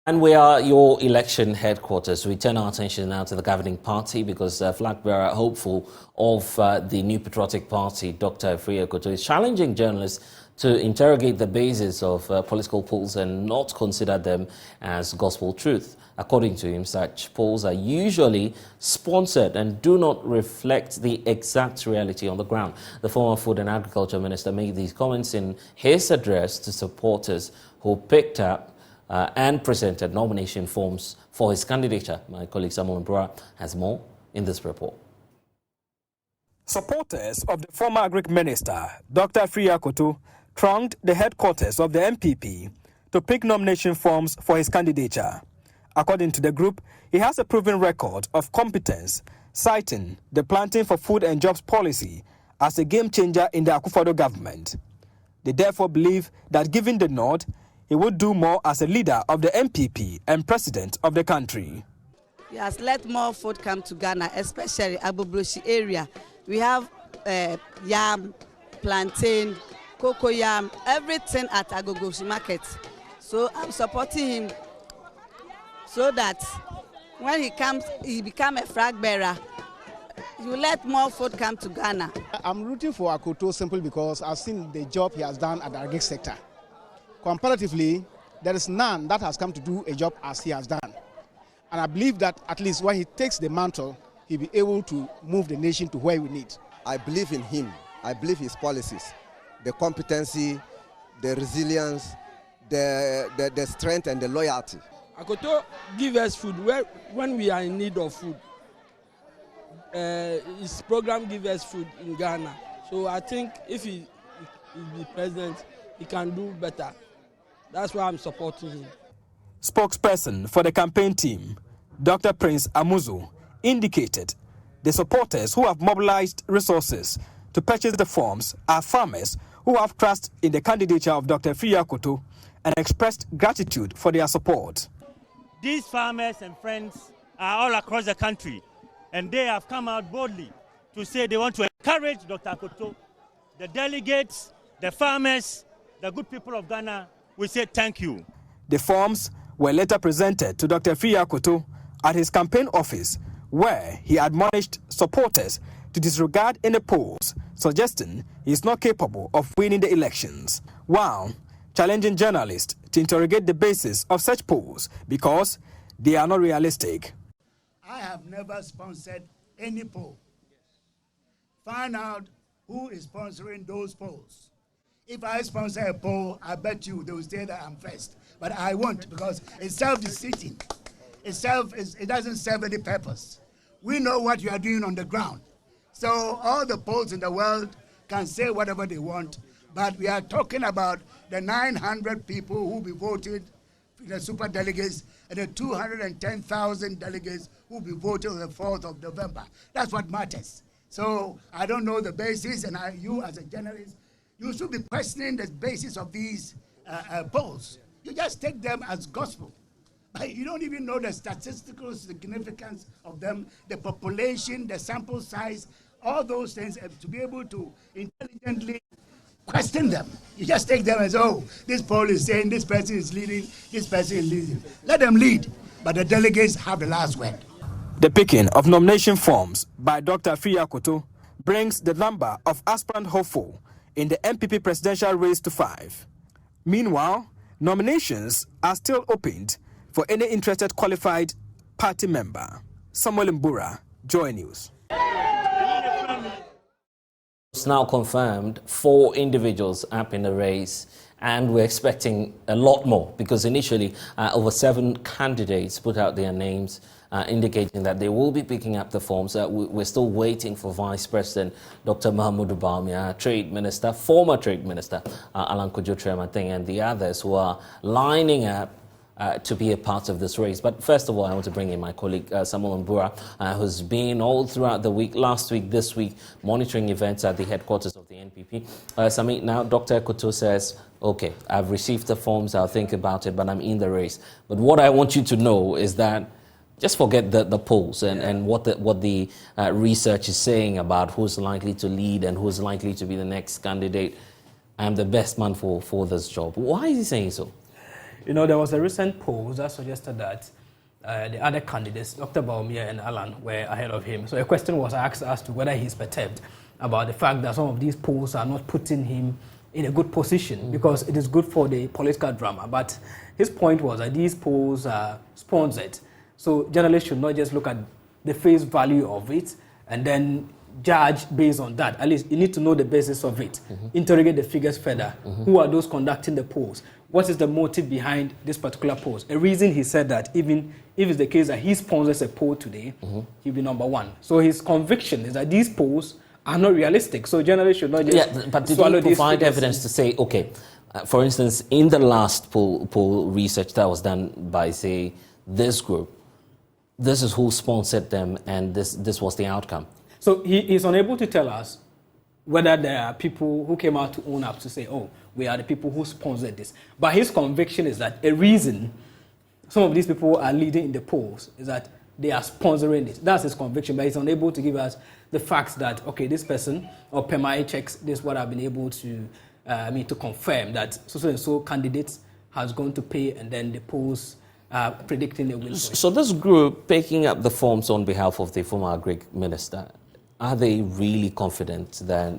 And we are your election headquarters. We turn our attention now to the governing party because flagbearer hopeful of the New Patriotic Party, Dr. Afriyie Akoto, is challenging journalists to interrogate the basis of political polls and not consider them as gospel truth. According to him, such polls are usually sponsored and do not reflect the exact reality on the ground. The former Food and Agriculture Minister made these comments in his address to supporters who picked up and presented nomination forms for his candidature. My colleague Samuel Mbura has more in this report. Supporters of the former Agric Minister, Dr. Afriyie Akoto, thronged the headquarters of the NPP to pick nomination forms for his candidature. According to the group, he has a proven record of competence, citing the Planting for Food and Jobs policy as a game changer in the Akufo-Addo government. They therefore believe that given the nod, he would do more as a leader of the NPP and president of the country. He has let more food come to Ghana, especially Abubrushi area. We have yam, plantain, cocoa yam, everything at Agogoshi market. So I'm supporting him so that when he comes, he become a flag bearer. He will let more food come to Ghana. I'm rooting for Akoto simply because I've seen the job he has done at the agri sector. Comparatively, there is none that has come to do a job as he has done. And I believe that at least when he takes the mantle, he'll be able to move the nation to where we need. I believe in him. I believe his policies, the competency, the resilience, the strength and the loyalty. Akoto give us food when we are in need of food. His program gives us food in Ghana. So I think if he be president, he can do better. That's why I'm supporting him. Spokesperson for the campaign team, Dr. Prince Amuzu, indicated the supporters who have mobilized resources to purchase the forms are farmers who have trust in the candidature of Dr. Afriyie Akoto and expressed gratitude for their support. These farmers and friends are all across the country, and they have come out boldly to say they want to encourage Dr. Akoto. The delegates, the farmers, the good people of Ghana, we say thank you. The forms were later presented to Dr. Afriyie Akoto at his campaign office, where he admonished supporters to disregard any polls, suggesting he is not capable of winning the elections, while challenging journalists to interrogate the basis of such polls because they are not realistic. I have never sponsored any poll. Find out who is sponsoring those polls. If I sponsor a poll, I bet you they will say that I'm first. But I won't, because it's self-deceiving. It doesn't serve any purpose. We know what you are doing on the ground. So all the polls in the world can say whatever they want, but we are talking about the 900 people who will be voted, the super delegates, and the 210,000 delegates who will be voted on the 4th of November. That's what matters. So I don't know the basis, and you as a journalist, you should be questioning the basis of these polls. You just take them as gospel. But you don't even know the statistical significance of them, the population, the sample size, all those things, to be able to intelligently question them. You just take them as, oh, this poll is saying this person is leading, this person is leading. Let them lead, but the delegates have the last word. The picking of nomination forms by Dr. Afriyie Akoto brings the number of aspirant hopeful in the NPP presidential race to 5. Meanwhile, nominations are still opened for any interested qualified party member. Samuel Mbura, Joy News. It's now confirmed 4 individuals up in the race, and we're expecting a lot more because initially over 7 candidates put out their names indicating that they will be picking up the forms. We're still waiting for Vice President Dr. Mahmoud Bawumia, Trade Minister, former Trade Minister Alan Kojo Tremateng, and the others who are lining up to be a part of this race. But first of all, I want to bring in my colleague Samuel Mbura, who's been all throughout the week, last week, this week, monitoring events at the headquarters of the NPP. Sami, now Dr. Akoto says, okay, I've received the forms, I'll think about it, but I'm in the race. But what I want you to know is that just forget the polls and what the research is saying about who's likely to lead and who's likely to be the next candidate. I'm the best man for this job. Why is he saying so? You know, there was a recent poll that suggested that the other candidates, Dr. Bawumia and Alan, were ahead of him. So a question was asked as to whether he's perturbed about the fact that some of these polls are not putting him in a good position because it is good for the political drama. But his point was that these polls are sponsored. So journalists should not just look at the face value of it and then judge based on that. At least you need to know the basis of it. Interrogate the figures further. Who are those conducting the polls? What is the motive behind this particular poll? A reason he said that even if it's the case that he sponsors a poll today, he'll be number one. So his conviction is that these polls are not realistic. So journalists should not just but did swallow you provide evidence to say, okay, for instance, in the last poll research that was done by, say, this group, this is who sponsored them and this was the outcome? So he is unable to tell us whether there are people who came out to own up to say, oh, we are the people who sponsored this. But his conviction is that a reason some of these people are leading in the polls is that they are sponsoring it. That's his conviction, but he's unable to give us the facts that, okay, this person or PMI checks this, what I've been able to, to confirm that so-and-so candidate has gone to pay and then the polls are predicting a win. So this group picking up the forms on behalf of the former Agric minister, are they really confident that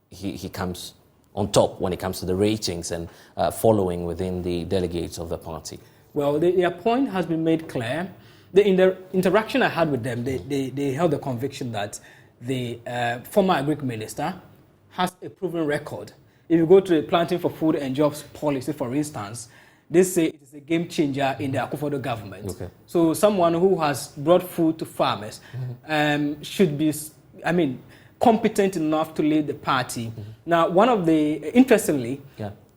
he comes on top when it comes to the ratings and following within the delegates of the party? Well, their point has been made clear. In the interaction I had with them, they held the conviction that the former Agric minister has a proven record. If you go to the Planting for Food and Jobs policy, for instance, they say it is a game changer in the Akufo-Addo government. Okay. So someone who has brought food to farmers should be, competent enough to lead the party. Now, one of the, interestingly,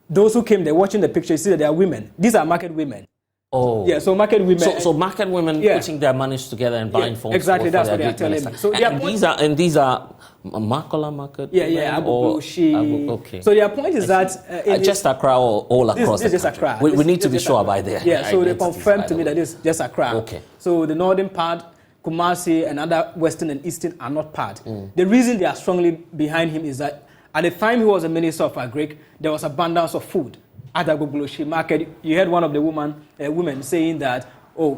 those who came there watching the picture, you see that they are women. These are market women. Oh. Yeah, so market women. So market women putting their money together and buying forms. Exactly, that's what they are telling me. So these are Makola market. Okay. So their point is that just Accra or all across this the is country. Accra. We need to be sure by there. Yeah, so they confirmed to me that this is just Accra. Okay. So the northern part, Kumasi and other western and eastern are not part. The reason they are strongly behind him is that at the time he was a minister of Agric, there was abundance of food at the Agbogbloshie market. You heard one of the women saying that,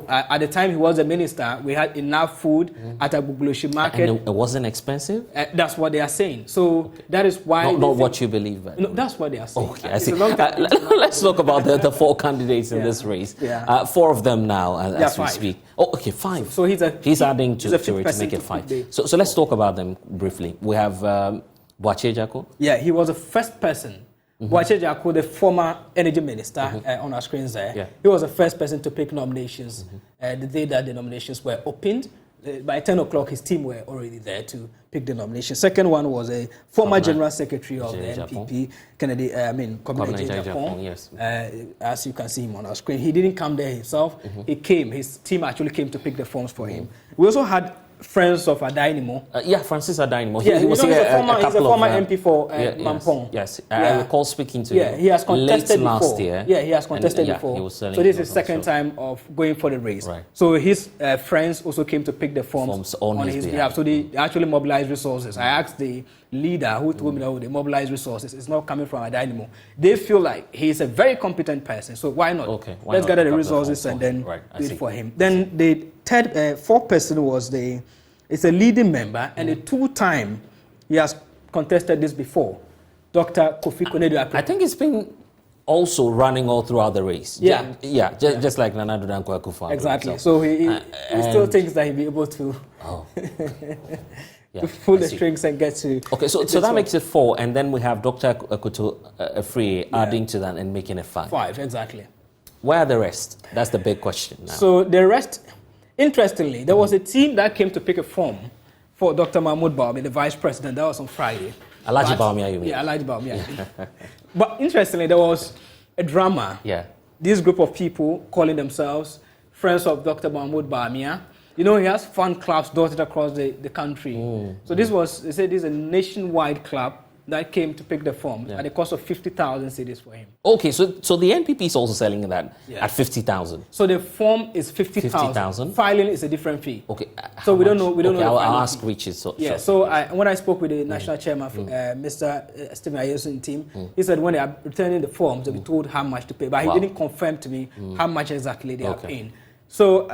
at the time he was a minister, we had enough food at the Agbogbloshie market. And it wasn't expensive? That's what they are saying. So that is why... Not what you believe. No, that's what they are saying. Okay, I see. Let's talk about the four candidates in this race. Yeah. Four of them now as we speak. Oh, okay, five. So he's adding to make it five. So let's talk about them briefly. We have Boakye Jacko. Yeah, he was the first person. Boakye Jacko, the former energy minister, on our screens there, he was the first person to pick nominations the day that the nominations were opened. By 10 o'clock, his team were already there to pick the nomination. Second one was a former general secretary of the NPP, Kwabena Japan. Yes. As you can see him on our screen. He didn't come there himself. He came. His team actually came to pick the forms for him. We also had friends of Adainimo. Francis Adainimo. Yeah, he's a former MP for Mampong. Yes, I recall speaking to him. He has contested late last before. Yeah, he has contested before. So this is his second time of going for the race. Right. So his friends also came to pick the forms on his behalf. So they actually mobilized resources. I asked the leader who told me that they mobilized resources. It's not coming from Adainimo. They feel like he's a very competent person. So why not? Okay. Let's gather the resources and then do it for him. Then the fourth person was it's a leading member and a two-time, he has contested this before, Dr. Kofi Konadu. I think it's been also running all throughout the race. Just like Nana Addo Dankwa Akufo-Addo. Exactly. So he still thinks that he'll be able to to pull the strings and get to... Okay, so that makes it four, and then we have Dr. Akoto Afriyie adding to that and making it five. Five, exactly. Where are the rest? That's the big question now. So the rest... Interestingly, there was a team that came to pick a form for Dr. Mahmoud Bawumia, the vice president. That was on Friday. Alhaji Bawumia, you mean? Yeah, Alhaji Bawumia. But interestingly, there was a drama. Yeah. This group of people calling themselves Friends of Dr. Mahmoud Bawumia. You know, he has fan clubs dotted across the country. So they said this is a nationwide club that came to pick the form at the cost of 50,000 cedis for him. Okay, so the NPP is also selling that at 50,000. So the form is 50,000. Filing is a different fee. Okay. So we don't know. We don't know. I'll ask Richard. When I spoke with the national chairman, Mr. Stephen Ayeso's team, he said when they are returning the forms, they'll be told how much to pay, but he didn't confirm to me how much exactly they are paying. So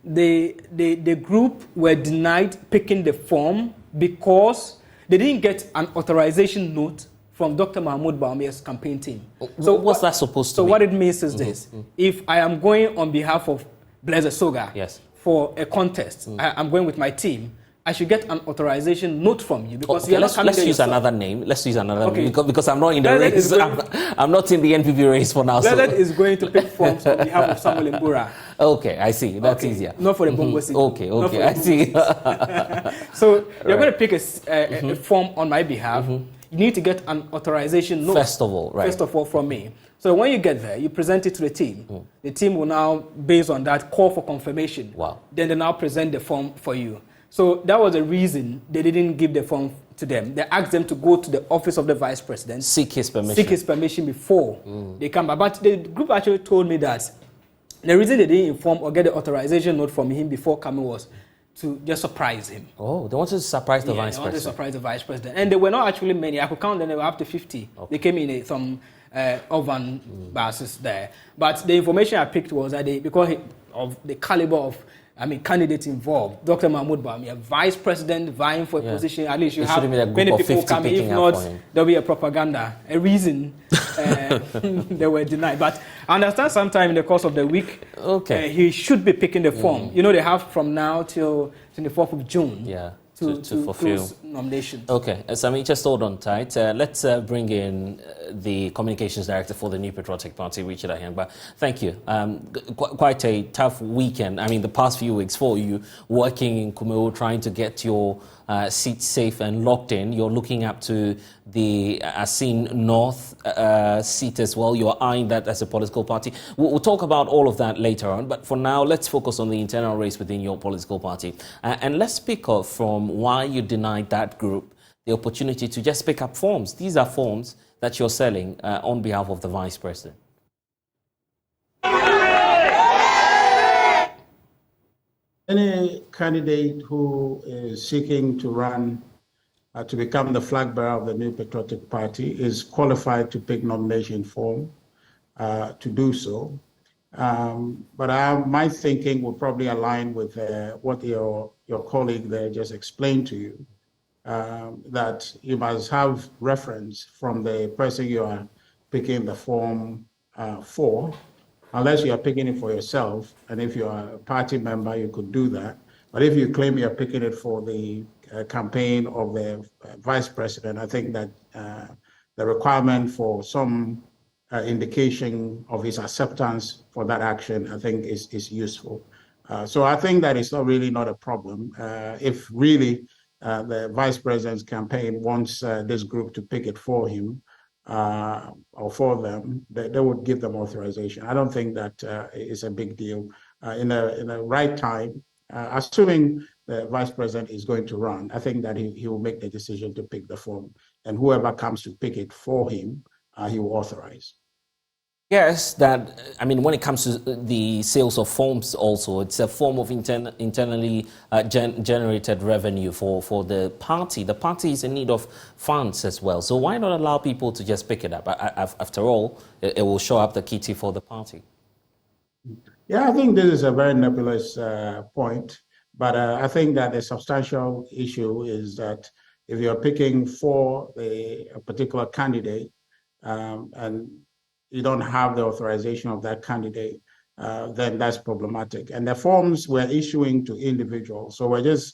the group were denied picking the form because they didn't get an authorization note from Dr. Mahmoud Bawumia's campaign team. So what's that supposed to mean? So what it means is this. If I am going on behalf of Blaise Soga for a contest, I'm going with my team, I should get an authorization note from you because let's use another name. Let's use another name because I'm not in the race. I'm not in the NPP race for now. Blaise is going to pick forms on behalf of Samuel Mbura. Okay, I see. That's easier. Not for the Bongo City. Okay, I see. So you're going to pick a form on my behalf. You need to get an authorization note. First of all, from me. So when you get there, you present it to the team. The team will now, based on that, call for confirmation. Then they now present the form for you. So that was the reason they didn't give the form to them. They asked them to go to the office of the vice president. Seek his permission before they come back. But the group actually told me that the reason they didn't inform or get the authorization note from him before coming was to just surprise him. Oh, they wanted to surprise the vice president. They wanted to surprise the vice president. And there were not actually many. I could count them, they were up to 50. They came in some oven buses there. But the information I picked was that because of the caliber of candidates involved, Dr. Mahmoud Bawumia, vice president vying for a position, at least you have many people coming. If not, there'll be a propaganda, a reason they were denied. But I understand sometime in the course of the week, he should be picking the form. You know, they have from now till 24th of June to fulfill nominations. Okay, Sami, just hold on tight. Let's bring in the communications director for the New Patriotic Party, Richard Ayangba. Thank you. Quite a tough weekend. I mean, the past few weeks for you, working in Kumail, trying to get your seat safe and locked in. You're looking up to the Asin North seat as well. You're eyeing that as a political party. We'll talk about all of that later on. But for now, let's focus on the internal race within your political party. And let's pick up from why you denied that group the opportunity to just pick up forms. These are forms that you're selling on behalf of the vice president. Any candidate who is seeking to run to become the flag bearer of the New Patriotic Party is qualified to pick nomination form to do so. But my thinking will probably align with what your colleague there just explained to you, that you must have reference from the person you are picking the form for, unless you are picking it for yourself. And if you are a party member, you could do that. But if you claim you're picking it for the campaign of the vice president, I think that the requirement for some indication of his acceptance for that action, I think is useful. So I think that it's not a problem. If really the vice president's campaign wants this group to pick it for him or for them, they would give them authorization. I don't think that is a big deal. In a right time, assuming the vice president is going to run, I think that he will make the decision to pick the form, and whoever comes to pick it for him, he will authorize. Yes, when it comes to the sales of forms also, it's a form of internally generated revenue for the party. The party is in need of funds as well. So why not allow people to just pick it up? After all, it will show up the kitty for the party. Yeah, I think this is a very nebulous point. But I think that the substantial issue is that if you're picking for a particular candidate and you don't have the authorization of that candidate, then that's problematic. And the forms we're issuing to individuals, so we're just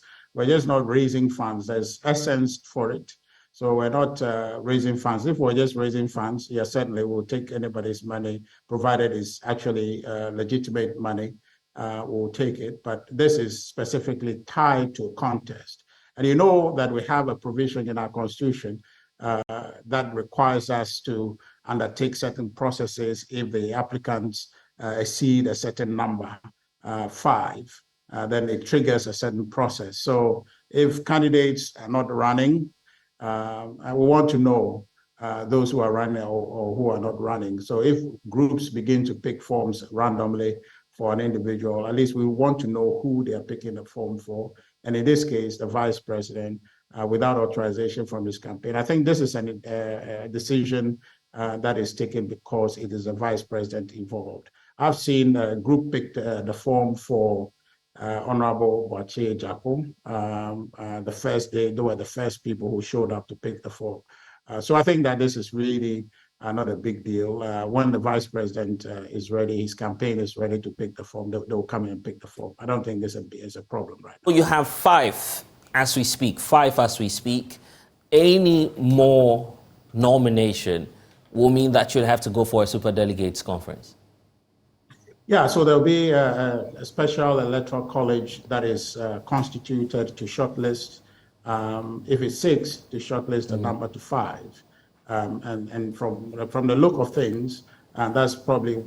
not raising funds. There's essence for it. So we're not raising funds. If we're just raising funds, yes, certainly we'll take anybody's money, provided it's actually legitimate money, we'll take it. But this is specifically tied to a contest. And you know that we have a provision in our constitution that requires us to undertake certain processes if the applicants exceed a certain number, 5, then it triggers a certain process. So if candidates are not running And we want to know those who are running or who are not running. So if groups begin to pick forms randomly for an individual, at least we want to know who they are picking the form for. And in this case, the vice president, without authorization from his campaign. I think this is a decision that is taken because it is a vice president involved. I've seen a group pick the form for Honorable Afriyie Akoto. The first day, they were the first people who showed up to pick the form. So I think that this is really not a big deal. When the vice president is ready, his campaign is ready to pick the form, they'll come in and pick the form. I don't think this is a problem right now. You have 5 as we speak, 5 as we speak. Any more nomination will mean that you'll have to go for a superdelegates conference. Yeah, so there'll be a special electoral college that is constituted to shortlist, if it's 6, to shortlist a number to 5. And from the look of things, that's probably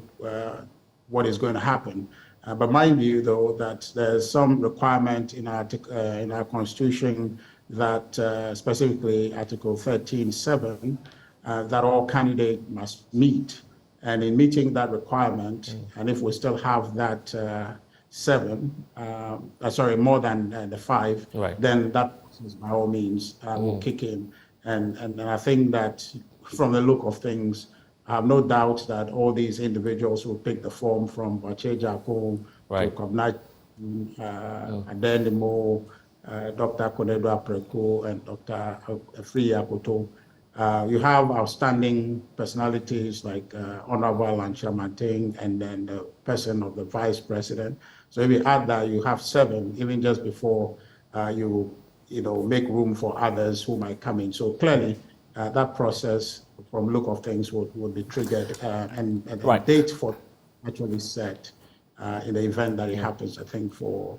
what is going to happen. But mind you, though, that there's some requirement in our Constitution that specifically Article 13(7), that all candidates must meet. And in meeting that requirement, and if we still have that 7, more than the 5, right, then that process, by all means, will kick in. And I think that from the look of things, I have no doubt that all these individuals will pick the form from Afriyie Akoto, right, to Kobna, Adenimo, Dr. Konedo Apreko, and Dr. Afriyie Akoto. You have outstanding personalities like Honorable Lancha Manting, and then the person of the vice president. So if you add that, you have 7, even just before you make room for others who might come in. So clearly, that process, from look of things, would be triggered, and right, a date for actually set in the event that it happens, I think, for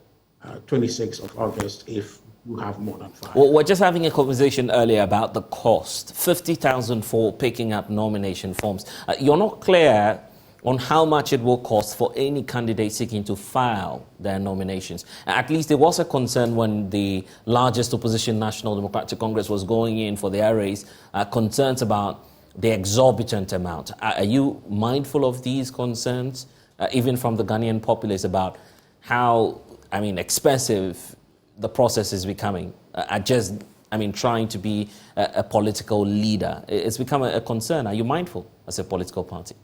26th of August, if you have more than 5. Well, we're just having a conversation earlier about the cost. 50,000 for picking up nomination forms. You're not clear on how much it will cost for any candidate seeking to file their nominations. At least there was a concern when the largest opposition, National Democratic Congress, was going in for their race, concerns about the exorbitant amount. Are you mindful of these concerns, even from the Ghanaian populace, about how, expensive the process is becoming? Trying to be a political leader. It's become a concern. Are you mindful as a political party?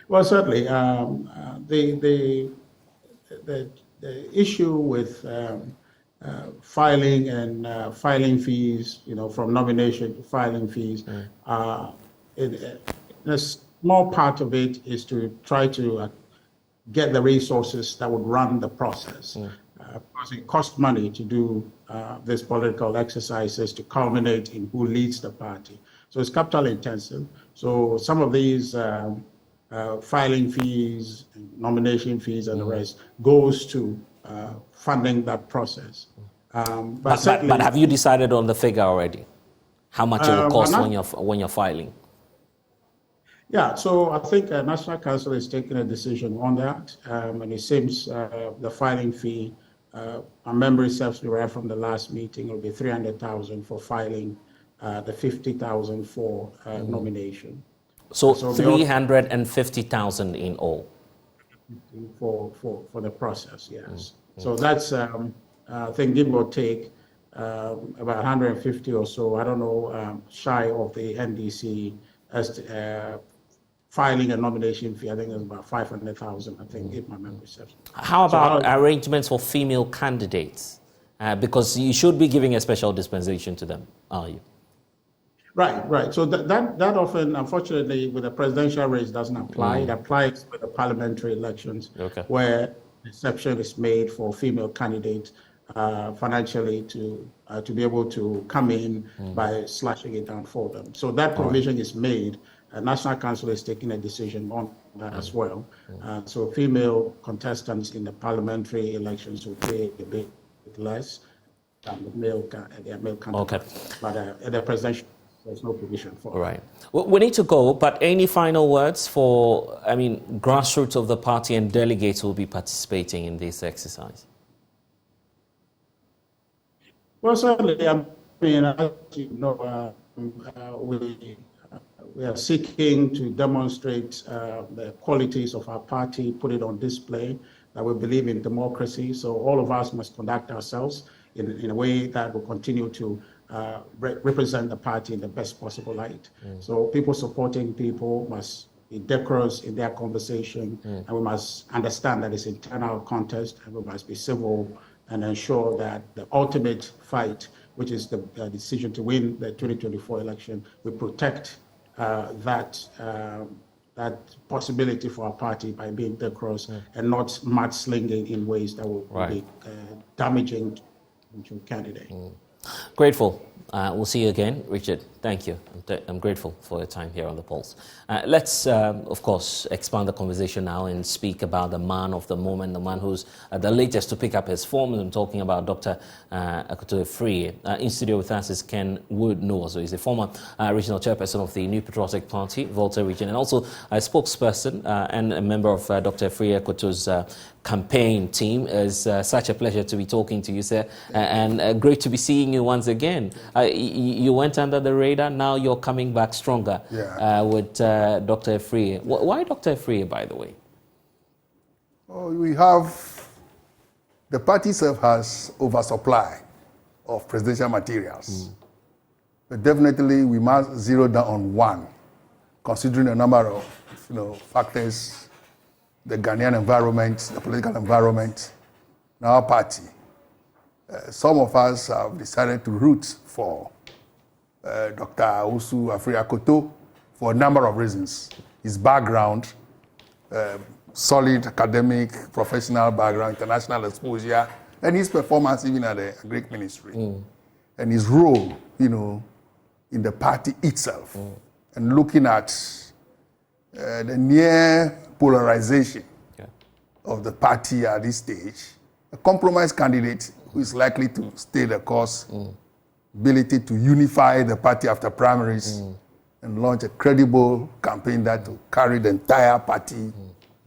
Well, certainly. The issue with filing and filing fees, from nomination to filing fees, a small part of it is to try to get the resources that would run the process. Because it costs money to do these political exercises to culminate in who leads the party. So it's capital intensive. So some of these filing fees, nomination fees, and the rest goes to funding that process. But have you decided on the figure already? How much it will cost when you're filing? Yeah, so I think National Council is taking a decision on that, and it seems the filing fee, our memory serves me right from the last meeting, will be 300,000 for filing, the 50,000 for nomination. So 350,000 in all for the process, yes. So that's I think give or take about 150 or so. I don't know, shy of the NDC as filing a nomination fee. I think it's about 500,000. I think, if my memory serves. How about arrangements for female candidates? Because you should be giving a special dispensation to them, are you? Right. So that often, unfortunately, with the presidential race doesn't apply. It applies with the parliamentary elections, where exception is made for female candidates financially to be able to come in by slashing it down for them. So that provision is made. National Council is taking a decision on that as well. So female contestants in the parliamentary elections will pay a bit less than the male candidates. But the presidential, there's no provision for it. Right. Well, we need to go, but any final words for, grassroots of the party and delegates who will be participating in this exercise? Well, certainly, mean, as you know, we are seeking to demonstrate the qualities of our party, put it on display, that we believe in democracy. So all of us must conduct ourselves in a way that will continue to represent the party in the best possible light. So people supporting people must be decorous in their conversation, and we must understand that it's internal contest, and we must be civil and ensure that the ultimate fight, which is the decision to win the 2024 election, we protect that possibility for our party by being decorous and not mudslinging in ways that will be damaging to candidate. Grateful. We'll see you again, Richard. Thank you. I'm grateful for your time here on The Pulse. Let's, of course, expand the conversation now and speak about the man of the moment, the man who's the latest to pick up his form. I'm talking about Dr. Akoto Afriyie. In studio with us is Ken Wood-Nwosu. He's a former regional chairperson of the New Patriotic Party, Volta region, and also a spokesperson and a member of Dr. Afriyie Akoto's campaign team. It's such a pleasure to be talking to you, sir, and great to be seeing you once again. You went under the radar, now you're coming back stronger with Dr. Afriyie. Why Dr. Afriyie, by the way? Oh, we have, the party itself has oversupply of presidential materials. But definitely we must zero down on one, considering a number of factors, the Ghanaian environment, the political environment, in our party. Some of us have decided to root for Dr. Afriyie Akoto for a number of reasons. His background, solid academic, professional background, international exposure, and his performance even at the Greek ministry. And his role, in the party itself. And looking at the near polarization of the party at this stage, a compromise candidate who is likely to stay the course, ability to unify the party after primaries and launch a credible campaign that will carry the entire party.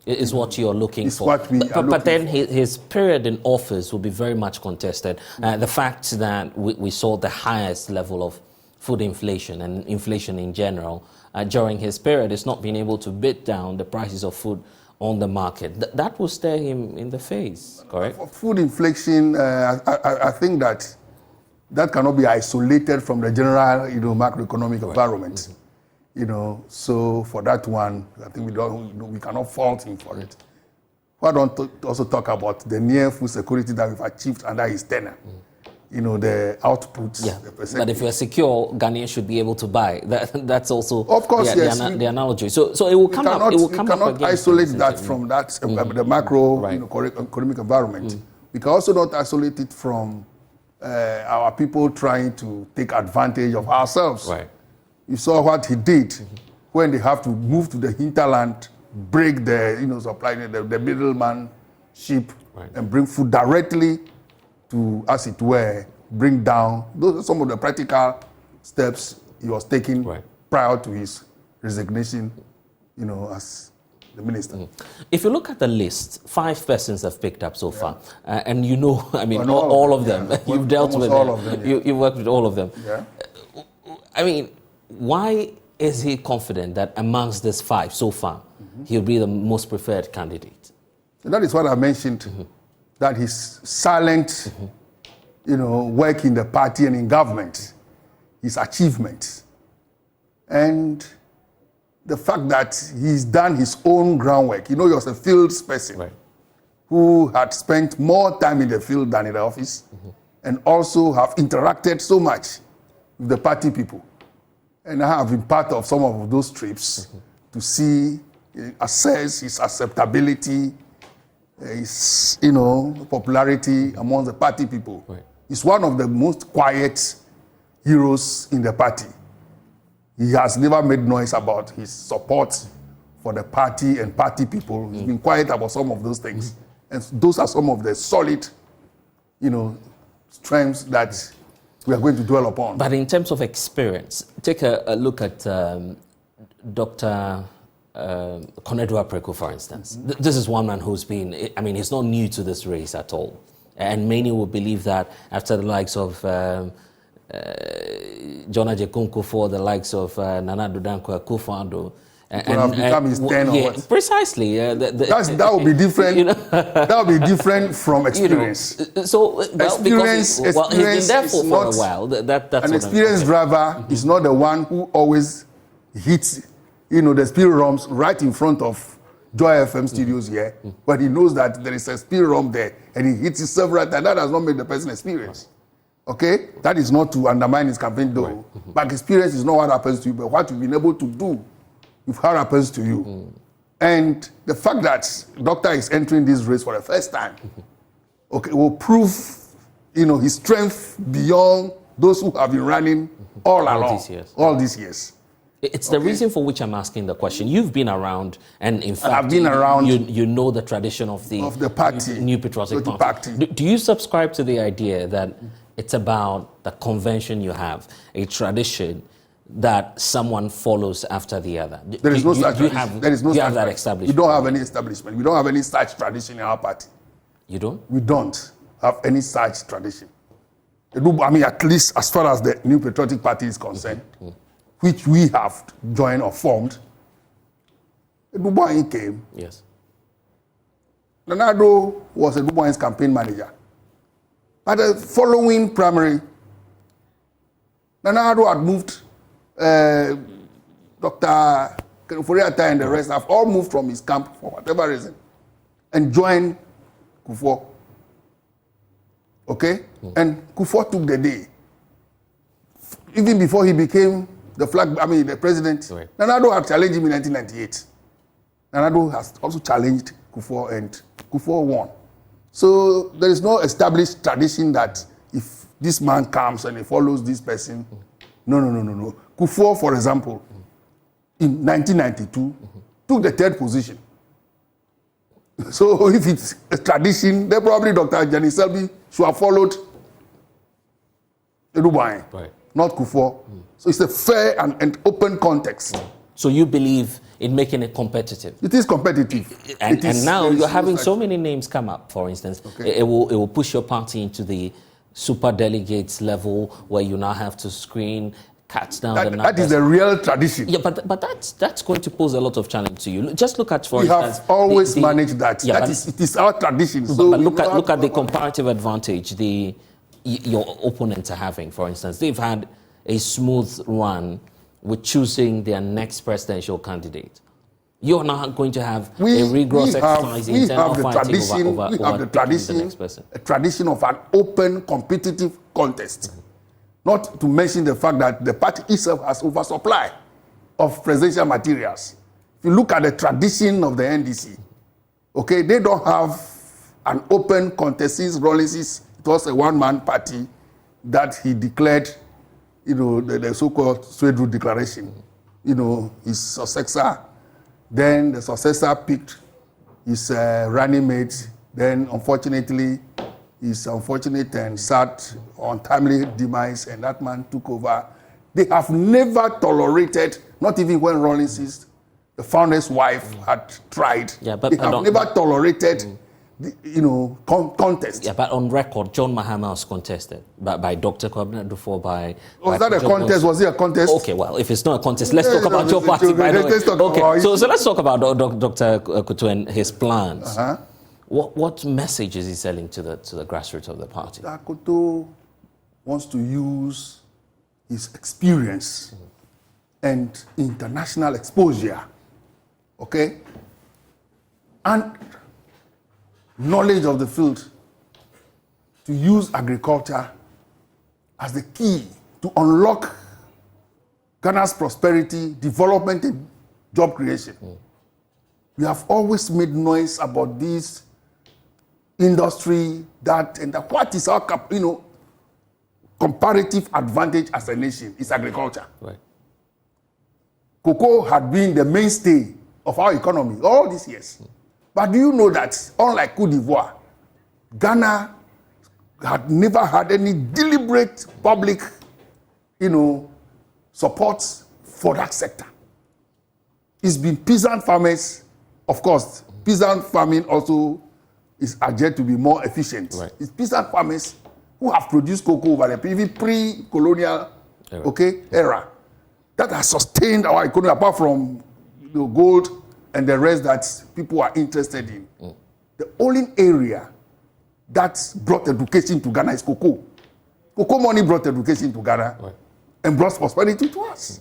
Is what you're looking for. What we are but then looking his period in office will be very much contested. The fact that we saw the highest level of food inflation and inflation in general during his period is not being able to bid down the prices of food on the market. That will stare him in the face, correct? For food inflation, I think that cannot be isolated from the general, macroeconomic environment. So for that one, I think we cannot fault him for it. Why don't also talk about the near food security that we've achieved under his tenure? The outputs, the percentage. But if you're secure, Ghanaians should be able to buy. That's also of course, the analogy. So it will come up. It will come up again. We cannot isolate that from that the macro economic environment. We can also not isolate it from our people trying to take advantage of ourselves. You saw what he did when they have to move to the hinterland, break the supply the middleman ship, and bring food directly to, as it were, bring down. Those are some of the practical steps he was taking prior to his resignation, as the minister. If you look at the list, 5 persons have picked up so far, and all of them. You've dealt with all of them. You worked with all of them. Yeah. Why is he confident that amongst these 5 so far, he'll be the most preferred candidate? And that is what I mentioned. That his silent, work in the party and in government, his achievements, and the fact that he's done his own groundwork. He was a field person who had spent more time in the field than in the office, and also have interacted so much with the party people. And I have been part of some of those trips to see, assess his acceptability, his, popularity among the party people. He's one of the most quiet heroes in the party. He has never made noise about his support for the party and party people. He's been quiet about some of those things. And those are some of the solid, strengths that we are going to dwell upon. But in terms of experience, take a look at Dr. Konadu Apreko, for instance. This is one man who's been, he's not new to this race at all. And many will believe that after the likes of John Ajekunku for the likes of Nana Addo Dankwa Akufo-Addo. It would have become his 10 or what? Precisely. That would be different. You know? That would be different from experience. You know, so, experience he's been there for a while. That's an experienced driver is not the one who always hits, the speed rumps right in front of Joy FM studios here, but he knows that there is a speed rump there, and he hits it several times. That does not make the person experienced. Okay? That is not to undermine his campaign, though. Right. But experience is not what happens to you, but what you've been able to do if what happens to you. And the fact that Doctor is entering this race for the first time, will prove, his strength beyond those who have been running all these years. It's the reason for which I'm asking the question. You've been around, and in fact, I've been around. You know the tradition of the party, New Patriotic Party. Do you subscribe to the idea that it's about the convention you have, a tradition that someone follows after the other? There is no such tradition. There is no such that establishment. We don't have any establishment. We don't have any such tradition in our party. You don't? We don't have any such tradition. I mean, at least as far as the New Patriotic Party is concerned, which we have joined or formed, Eduboyin came. Yes. Nana Addo was Eduboyin's campaign manager. At the following primary, Nana Addo had moved, Dr. Afriyie Akoto and the rest have all moved from his camp for whatever reason and joined Kufuor. Okay? And Kufuor took the day. Even before he became the president, right. Nana Addo had challenged him in 1998. Nana Addo has also challenged Kufuor, and Kufuor won. So there is no established tradition that if this man comes and he follows this person, no. Kufuor, for example, in 1992, took the 3rd position. So if it's a tradition, then probably Dr. Jenny Selby should have followed Eduboyin, right. Not Kufuor. So it's a fair and open context. So you believe in making it competitive? It is competitive. And now you're having so many names come up, for instance. Okay. It will push your party into the super delegates level where you now have to screen, cut down the numbers. That is a real tradition. Yeah, but that's going to pose a lot of challenge to you. Just look at, for instance... We have always managed that. Yeah, it is our tradition. So but look at the comparative advantage your opponents are having, for instance. They've had a smooth run with choosing their next presidential candidate. You're not going to have a rigorous exercise in terms of fighting over the next person. A tradition of an open, competitive contest. Not to mention the fact that the party itself has oversupply of presidential materials. If you look at the tradition of the NDC, okay, they don't have an open contest since Rawlings. It was a one-man party that he declared, the so-called Swedru Declaration. His successor. Then the successor picked his running mate. Then, unfortunately, he's unfortunate and sad, untimely demise, and that man took over. They have never tolerated, not even when Rawlings, the founder's wife, had tried. Yeah, but they have never tolerated contest. Yeah, but on record, John Mahama was contested by Dr. Kwabena Dufo, Was that a contest? Was it a contest? Okay, well, if it's not a contest, let's talk about your party, by the way. Okay, so let's talk about Dr. Akoto and his plans. What message is he selling to the grassroots of the party? Akoto wants to use his experience and international exposure, okay, and knowledge of the field to use agriculture as the key to unlock Ghana's prosperity, development, and job creation. We have always made noise about this industry, what is our comparative advantage as a nation is agriculture. Right. Cocoa had been the mainstay of our economy all these years. But do you know that, unlike Côte d'Ivoire, Ghana had never had any deliberate public, support for that sector? It's been peasant farmers, of course. Peasant farming also is adjudged to be more efficient. Right. It's peasant farmers who have produced cocoa over the pre-colonial era that has sustained our economy apart from gold and the rest that people are interested in. The only area that brought education to Ghana is cocoa. Cocoa money brought education to Ghana and brought prosperity to us.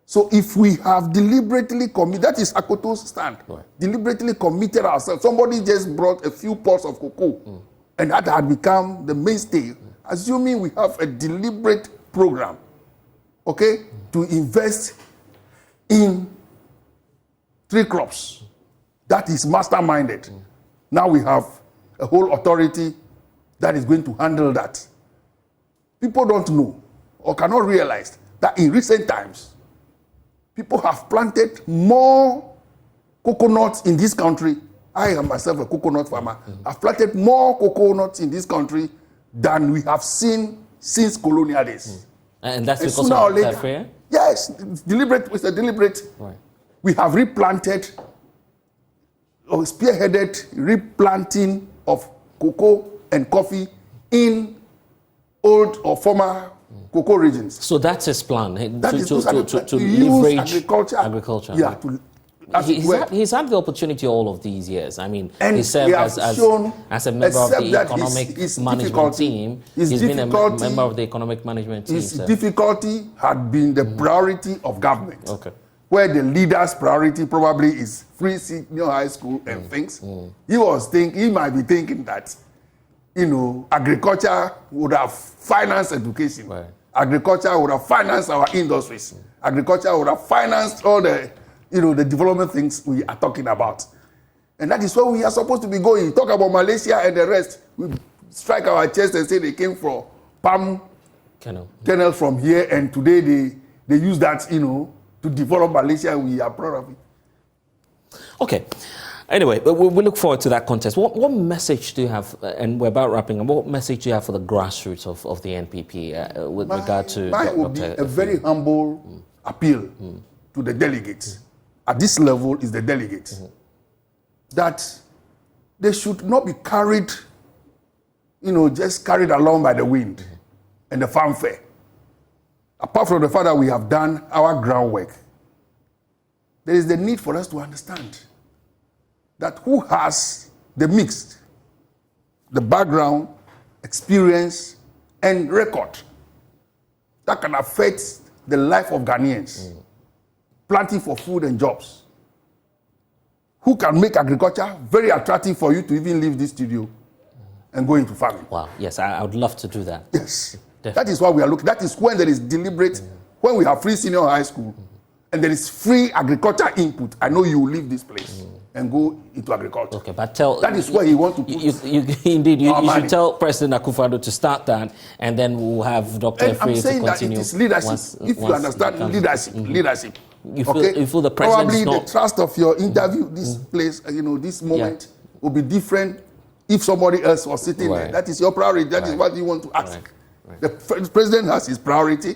So if we have deliberately committed, that is Akoto's stand, deliberately committed ourselves. Somebody just brought a few pots of cocoa and that had become the mainstay. Assuming we have a deliberate program, to invest in 3 crops, that is masterminded. Now we have a whole authority that is going to handle that. People don't know or cannot realize that in recent times, people have planted more coconuts in this country. I am myself a coconut farmer. I've planted more coconuts in this country than we have seen since colonial days. And that's because of Afriyie? Yes, it's deliberate. It's a deliberate. We have replanted or spearheaded replanting of cocoa and coffee in old or former cocoa regions. So that's his plan, to leverage agriculture. Yeah, he's had the opportunity all of these years. I mean, and he served as a member of the economic management team. He's been a member of the economic management team. His difficulty had been the priority of government. Where the leader's priority probably is free senior high school and things. He might be thinking that, agriculture would have financed education. Agriculture would have financed our industries. Agriculture would have financed all the, the development things we are talking about. And that is where we are supposed to be going. Talk about Malaysia and the rest. We strike our chest and say they came from palm kernel from here, and today they use that, to develop Malaysia. We are proud of it. Okay. Anyway, we look forward to that contest. What message do you have, and we're about wrapping up, what message do you have for the grassroots of the NPP with regard to Mine would be a very humble appeal to the delegates. At this level is the delegates. That they should not be carried, just carried along by the wind and the fanfare. Apart from the fact that we have done our groundwork, there is the need for us to understand that who has the mix, the background, experience, and record that can affect the life of Ghanaians, planting for food and jobs, who can make agriculture very attractive for you to even leave this studio and go into farming. Wow, yes, I would love to do that. Yes. Definitely. That is what we are looking. That is when there is deliberate, when we have free senior high school, and there is free agriculture input. I know you will leave this place and go into agriculture. Okay, but that is where you want to put. You should tell President Akufo-Addo to start that, and then we'll have Dr. Afriyie to continue. I'm saying that it is leadership. If you understand leadership. You feel the president probably the trust of your interview, this place, this moment will be different if somebody else was sitting there. That is your priority. That is what you want to ask. The president has his priority,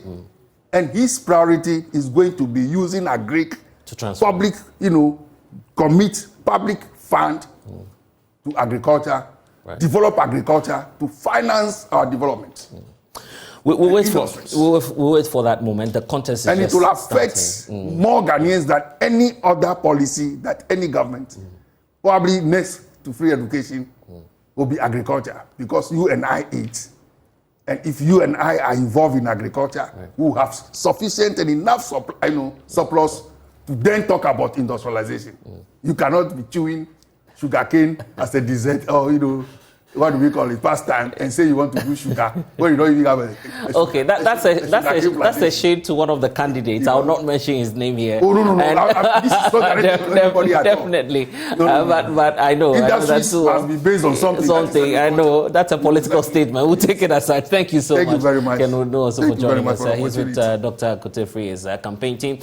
and his priority is going to be using agric to public, commit public fund to agriculture, develop agriculture to finance our development. We'll wait for that moment. The contest is and it will affect more Ghanaians than any other policy that any government, probably next to free education, will be agriculture, because you and I eat. And if you and I are involved in agriculture, we will have sufficient and enough surplus to then talk about industrialization. You cannot be chewing sugarcane as a dessert or, what do we call it, pastime, and say you want to do sugar when you don't even have a okay, that's a shade to one of the candidates. I will not mention his name here. Oh, no. This is not anybody at definitely. all. But I know. Industries must be based on something. I know. That's a political statement. We'll take it aside. Thank you so much. Thank you very much. Ken Udo also for joining us. For He's with Dr. Akoto Afriyie's campaign team.